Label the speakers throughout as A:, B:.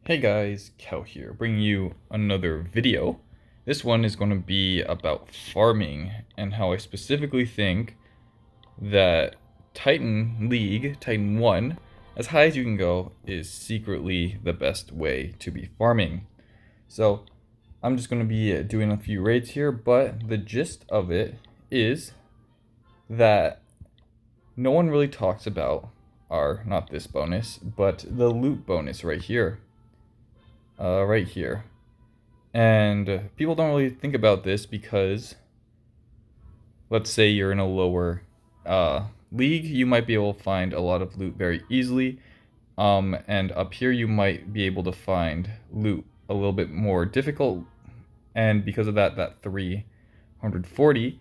A: Hey guys, Kel here, bringing you another video. This one is going to be about farming and how I specifically think that Titan League, Titan 1, as high as you can go, is secretly the best way to be farming. So I'm just going to be doing a few raids here, but the gist of it is that no one really talks about not this bonus, but the loot bonus right here. Right here. And people don't really think about this because, let's say you're in a lower league, you might be able to find a lot of loot very easily. And up here you might be able to find loot a little bit more difficult. And because of that, that 340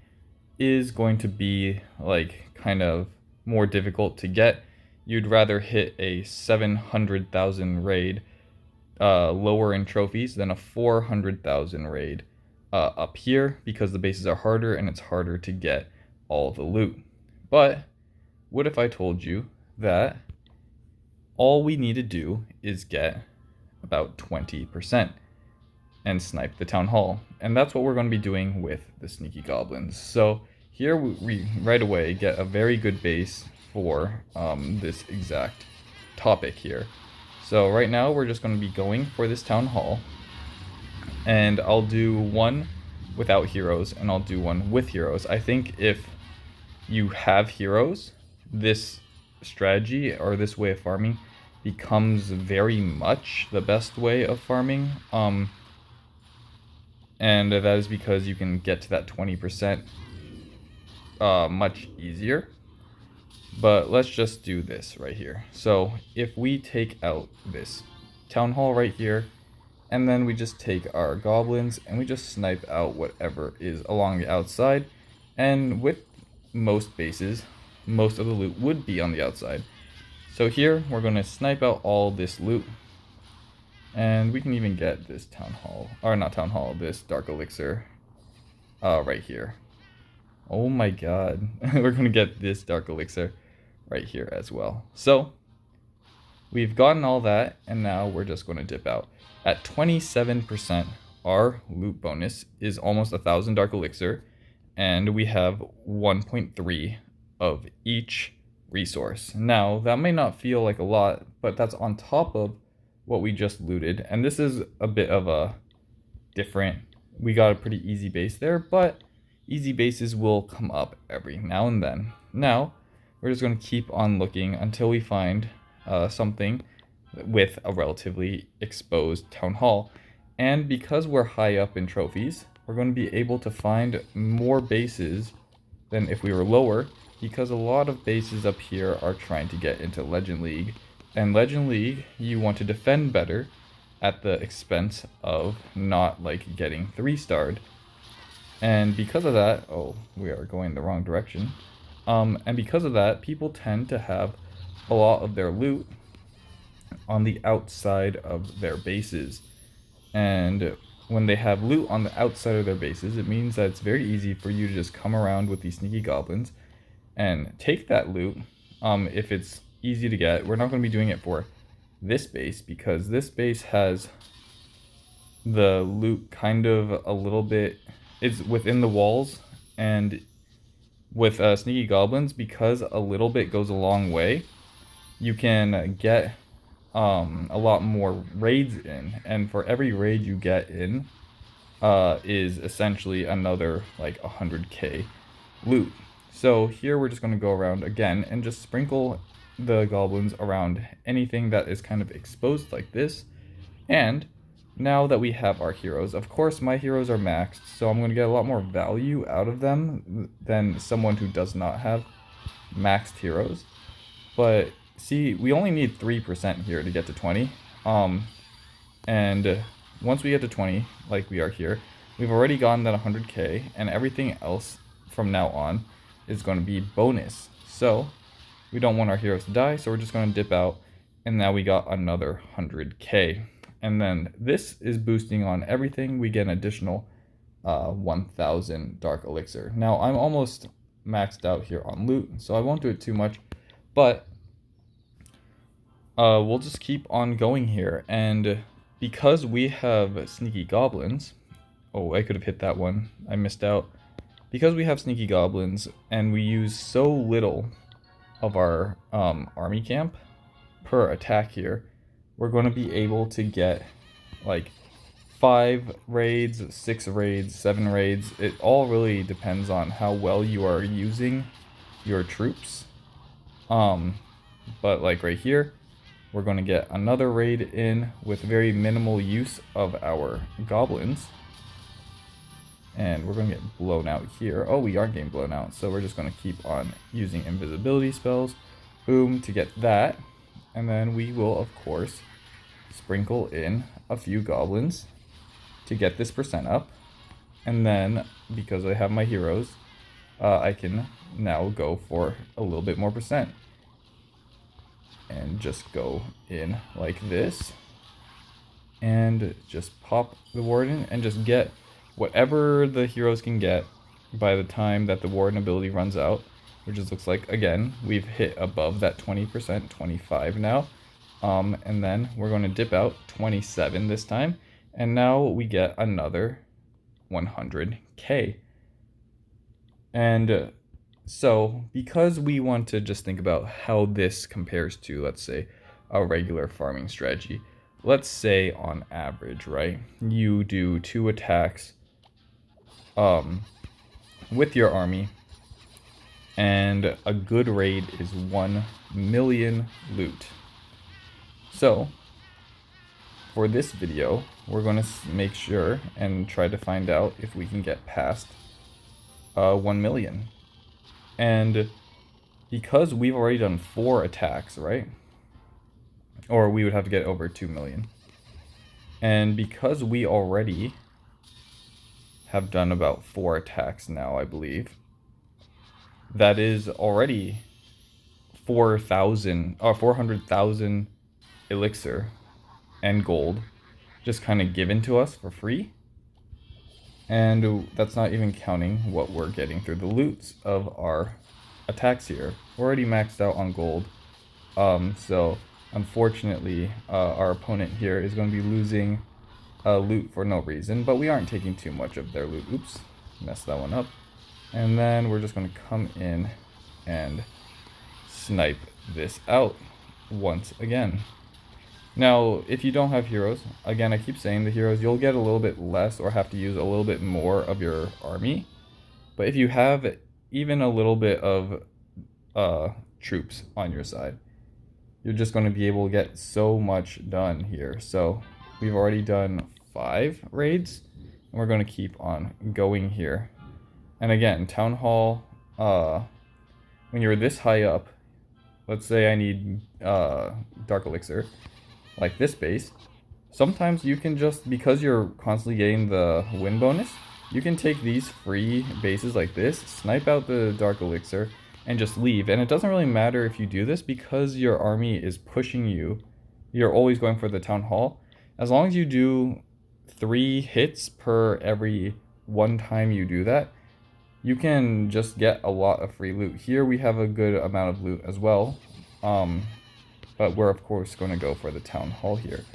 A: is going to be like kind of more difficult to get. You'd rather hit a 700,000 raid lower in trophies than a 400,000 raid up here because the bases are harder and it's harder to get all the loot. But what if I told you that all we need to do is get about 20% and snipe the town hall? And that's what we're going to be doing with the sneaky goblins. So here we right away get a very good base for this exact topic here. So right now we're just going to be going for this town hall, and I'll do one without heroes and I'll do one with heroes. I think if you have heroes, this strategy or this way of farming becomes very much the best way of farming. And that is because you can get to that 20% much easier. But let's just do this right here. So if we take out this town hall right here, and then we just take our goblins and we just snipe out whatever is along the outside. And with most bases, most of the loot would be on the outside. So here we're going to snipe out all this loot. And we can even get this town hall, or not town hall, this dark elixir right here. Oh my god, we're going to get this dark elixir right here as well. So we've gotten all that, and now we're just going to dip out. At 27%, our loot bonus is almost 1,000 dark elixir, and we have 1.3 of each resource. Now, that may not feel like a lot, but that's on top of what we just looted, and this is a bit of a different, we got a pretty easy base there, but easy bases will come up every now and then. Now, we're just going to keep on looking until we find something with a relatively exposed town hall. And because we're high up in trophies, we're going to be able to find more bases than if we were lower, because a lot of bases up here are trying to get into Legend League. And Legend League, you want to defend better at the expense of not like getting 3-starred. And because of that, oh, we are going the wrong direction. And because of that, people tend to have a lot of their loot on the outside of their bases. And when they have loot on the outside of their bases, it means that it's very easy for you to just come around with these sneaky goblins and take that loot. If it's easy to get, we're not going to be doing it for this base because this base has the loot kind of a little bit, it's within the walls, and with sneaky goblins, because a little bit goes a long way, you can get a lot more raids in, and for every raid you get in is essentially another like 100k loot. So here we're just going to go around again and just sprinkle the goblins around anything that is kind of exposed like this. And now that we have our heroes, of course my heroes are maxed, so I'm going to get a lot more value out of them than someone who does not have maxed heroes. But see, we only need 3% here to get to 20. And once we get to 20, like we are here, we've already gotten that 100k, and everything else from now on is going to be bonus. So we don't want our heroes to die, so we're just going to dip out, and now we got another 100k. And then this is boosting on everything. We get an additional 1,000 dark elixir. Now I'm almost maxed out here on loot, so I won't do it too much, but we'll just keep on going here. And because we have sneaky goblins, oh, I could have hit that one, I missed out. Because we have sneaky goblins and we use so little of our army camp per attack here, we're going to be able to get like 5 raids, 6 raids, 7 raids. It all really depends on how well you are using your troops. But like right here, we're going to get another raid in with very minimal use of our goblins. And we're going to get blown out here. Oh, we aren't getting blown out, so we're just going to keep on using invisibility spells. Boom, to get that. And then we will, of course, sprinkle in a few goblins to get this percent up. And then, because I have my heroes, I can now go for a little bit more percent. And just go in like this. And just pop the warden and just get whatever the heroes can get by the time that the warden ability runs out, which just looks like, again, we've hit above that 20%, 25 now. And then we're going to dip out 27 this time, and now we get another 100k. And so because we want to just think about how this compares to, let's say, a regular farming strategy, let's say on average, right, you do 2 attacks with your army, and a good raid is 1 million loot. So for this video, we're going to make sure and try to find out if we can get past 1 million. And because we've already done 4 attacks, right? Or we would have to get over 2 million. And because we already have done about 4 attacks now, I believe, that is already 400,000 elixir and gold just kind of given to us for free. And that's not even counting what we're getting through the loots of our attacks here. We're already maxed out on gold. So unfortunately, our opponent here is going to be losing loot for no reason, but we aren't taking too much of their loot. Oops, messed that one up. And then we're just going to come in and snipe this out once again. Now, if you don't have heroes, again, I keep saying the heroes, you'll get a little bit less or have to use a little bit more of your army. But if you have even a little bit of troops on your side, you're just going to be able to get so much done here. So we've already done 5 raids, and we're going to keep on going here. And again, Town Hall, when you're this high up, let's say I need Dark Elixir, like this base, sometimes you can just, because you're constantly getting the win bonus, you can take these free bases like this, snipe out the Dark Elixir, and just leave. And it doesn't really matter if you do this because your army is pushing you. You're always going for the Town Hall. As long as you do 3 hits per every 1 time you do that, you can just get a lot of free loot. Here we have a good amount of loot as well. But we're of course going to go for the Town Hall here.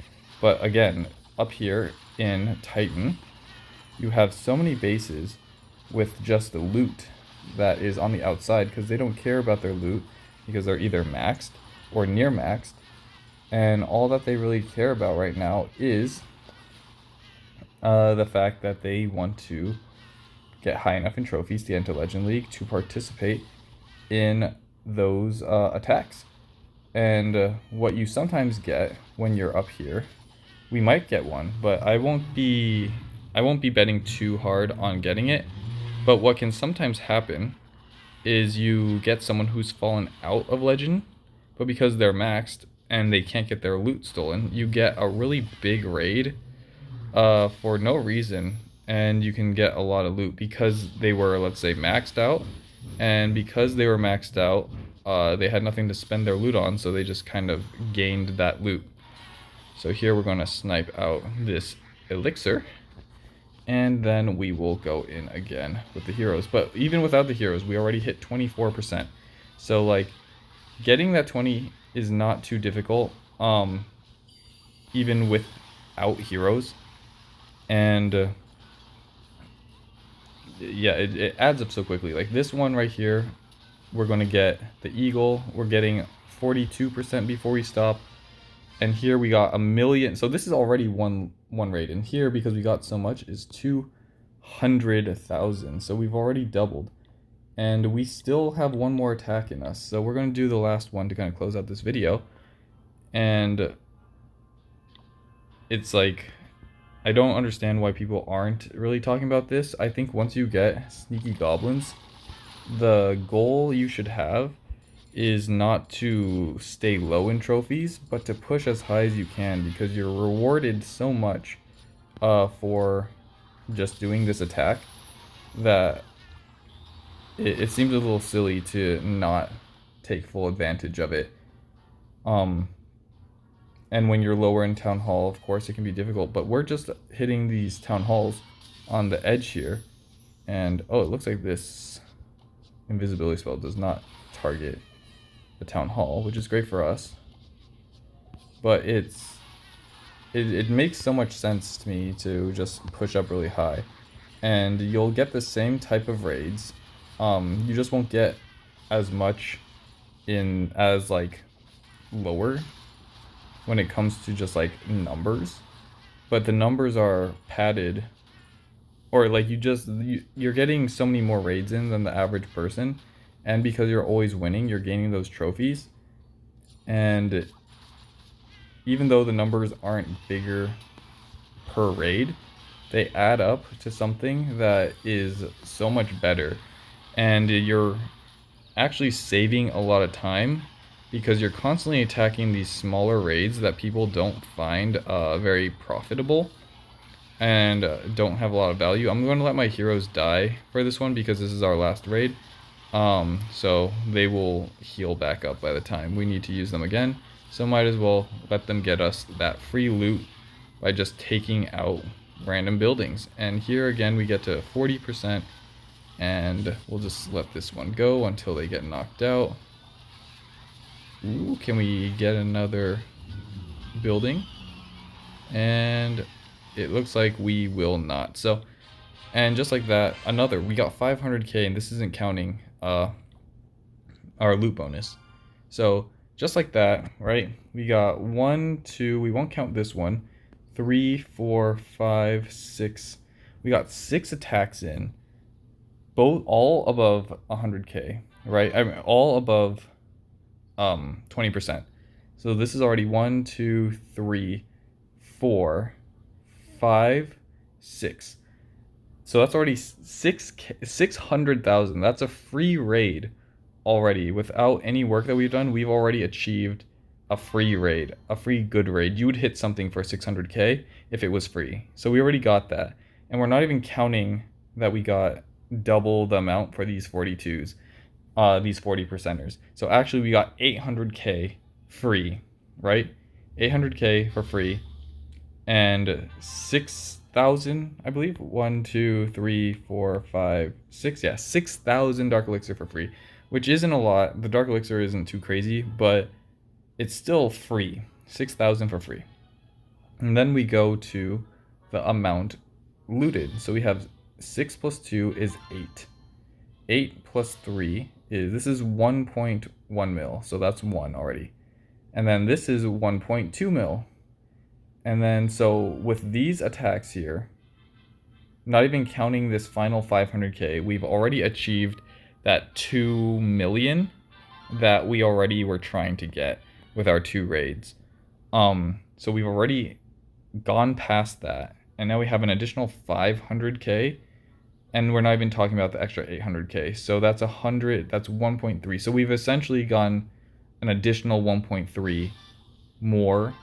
A: But again, up here in Titan, you have so many bases with just the loot that is on the outside because they don't care about their loot because they're either maxed or near maxed. And all that they really care about right now is the fact that they want to get high enough in trophies to get into Legend League to participate in those attacks. And what you sometimes get when you're up here, we might get one, but I won't be betting too hard on getting it. But what can sometimes happen is you get someone who's fallen out of Legend, but because they're maxed and they can't get their loot stolen, you get a really big raid for no reason, and you can get a lot of loot because they were, let's say, maxed out, and because they were maxed out, they had nothing to spend their loot on, so they just kind of gained that loot. So here we're going to snipe out this elixir, and then we will go in again with the heroes. But even without the heroes, we already hit 24%. So like, getting that 20 is not too difficult, even without out heroes, and yeah, it adds up so quickly. Like this one right here, we're going to get the eagle. We're getting 42% before we stop. And here we got 1,000,000. So this is already one raid. And here, because we got so much, is 200,000. So we've already doubled. And we still have one more attack in us. So we're going to do the last one to kind of close out this video. And it's like, I don't understand why people aren't really talking about this. I think once you get sneaky goblins, the goal you should have is not to stay low in trophies, but to push as high as you can, because you're rewarded so much for just doing this attack that it seems a little silly to not take full advantage of it. And when you're lower in Town Hall, of course, it can be difficult, but we're just hitting these Town Halls on the edge here. And, oh, it looks like this invisibility spell does not target the Town Hall, which is great for us. But it makes so much sense to me to just push up really high. And you'll get the same type of raids. You just won't get as much in as, like, lower when it comes to just like numbers, but the numbers are padded, or like you're getting so many more raids in than the average person, and because you're always winning, you're gaining those trophies. And even though the numbers aren't bigger per raid, they add up to something that is so much better, and you're actually saving a lot of time, because you're constantly attacking these smaller raids that people don't find very profitable and don't have a lot of value. I'm going to let my heroes die for this one because this is our last raid. So they will heal back up by the time we need to use them again. So might as well let them get us that free loot by just taking out random buildings. And here again we get to 40%, and we'll just let this one go until they get knocked out. Ooh, can we get another building? And it looks like we will not. So, and just like that, we got 500k, and this isn't counting our loot bonus. So just like that, right? We got 1, 2, we won't count this one, 3, 4, 5, 6. We got 6 attacks in, all above 100k, right? I mean, all above 20%. So this is already 1, 2, 3, 4, 5, 6. So that's already 600,000. That's a free raid already. Without any work that we've done, we've already achieved a free raid, a free good raid. You would hit something for 600k if it was free. So we already got that. And we're not even counting that we got double the amount for these 42s. These 40%ers. So actually we got 800k free, right? 800k for free, and 6,000, I believe. 1, 2, 3, 4, 5, 6. Yeah, 6,000 Dark Elixir for free, which isn't a lot. The Dark Elixir isn't too crazy, but it's still free. 6,000 for free. And then we go to the amount looted. So we have 6 plus 2 is 8. 8 plus 3 is, this is 1.1 mil, so that's 1 already. And then this is 1.2 mil. And then, so with these attacks here, not even counting this final 500k, we've already achieved that 2 million that we already were trying to get with our 2 raids. So we've already gone past that, and now we have an additional 500k. And we're not even talking about the extra 800k. So that's 100, that's 1.3. So we've essentially gotten an additional 1.3 more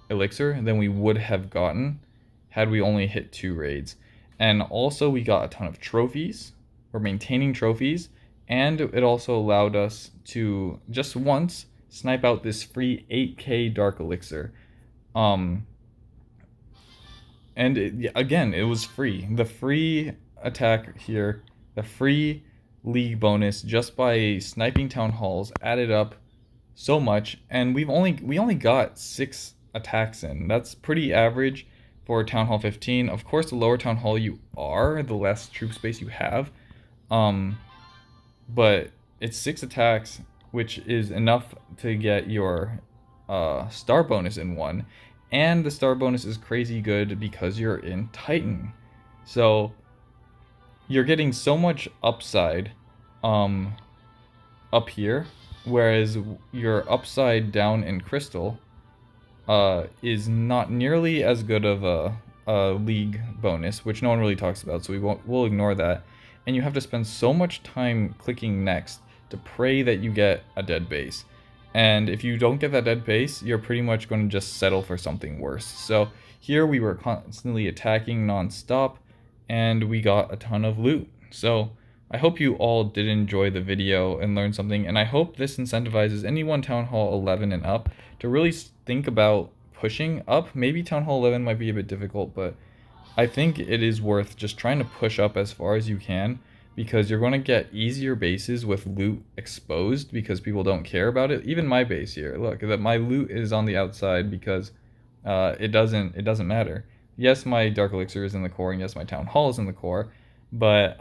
A: elixir than we would have gotten had we only hit 2 raids. And also we got a ton of trophies. We're maintaining trophies. And it also allowed us to just once snipe out this free 8k Dark Elixir. And again, it was free. The free attack here, the free league bonus just by sniping Town Halls added up so much, and we only got 6 attacks in. That's pretty average for Town Hall 15. Of course, the lower Town Hall you are, the less troop space you have. But it's 6 attacks, which is enough to get your star bonus in 1. And the star bonus is crazy good because you're in Titan. So you're getting so much upside up here, whereas your upside down in Crystal is not nearly as good of a league bonus, which no one really talks about, so we'll ignore that. And you have to spend so much time clicking next to pray that you get a dead base. And if you don't get that dead base, you're pretty much going to just settle for something worse. So here we were constantly attacking non-stop, and we got a ton of loot. So I hope you all did enjoy the video and learn something, and I hope this incentivizes anyone Town Hall 11 and up to really think about pushing up. Maybe Town Hall 11 might be a bit difficult, but I think it is worth just trying to push up as far as you can, because you're going to get easier bases with loot exposed because people don't care about it. Even my base here, look, that my loot is on the outside because it doesn't matter. Yes, my Dark Elixir is in the core, and yes, my Town Hall is in the core, but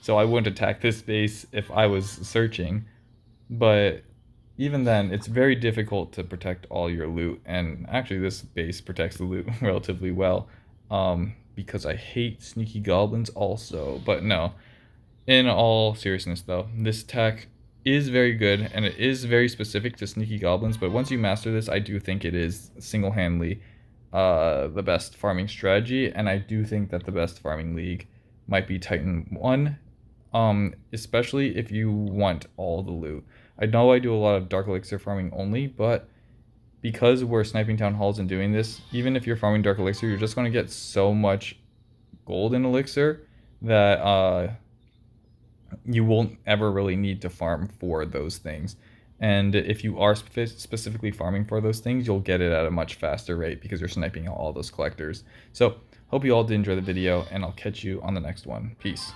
A: so I wouldn't attack this base if I was searching. But even then, it's very difficult to protect all your loot, and actually this base protects the loot relatively well, because I hate sneaky goblins also. But no, in all seriousness though, this attack is very good, and it is very specific to sneaky goblins, but once you master this, I do think it is single-handedly the best farming strategy, and I do think that the best farming league might be Titan 1, especially if you want all the loot. I know I do a lot of Dark Elixir farming only, but because we're sniping Town Halls and doing this, even if you're farming Dark Elixir, you're just going to get so much golden elixir that you won't ever really need to farm for those things. And if you are specifically farming for those things, you'll get it at a much faster rate because you're sniping all those collectors. So hope you all did enjoy the video, and I'll catch you on the next one. Peace.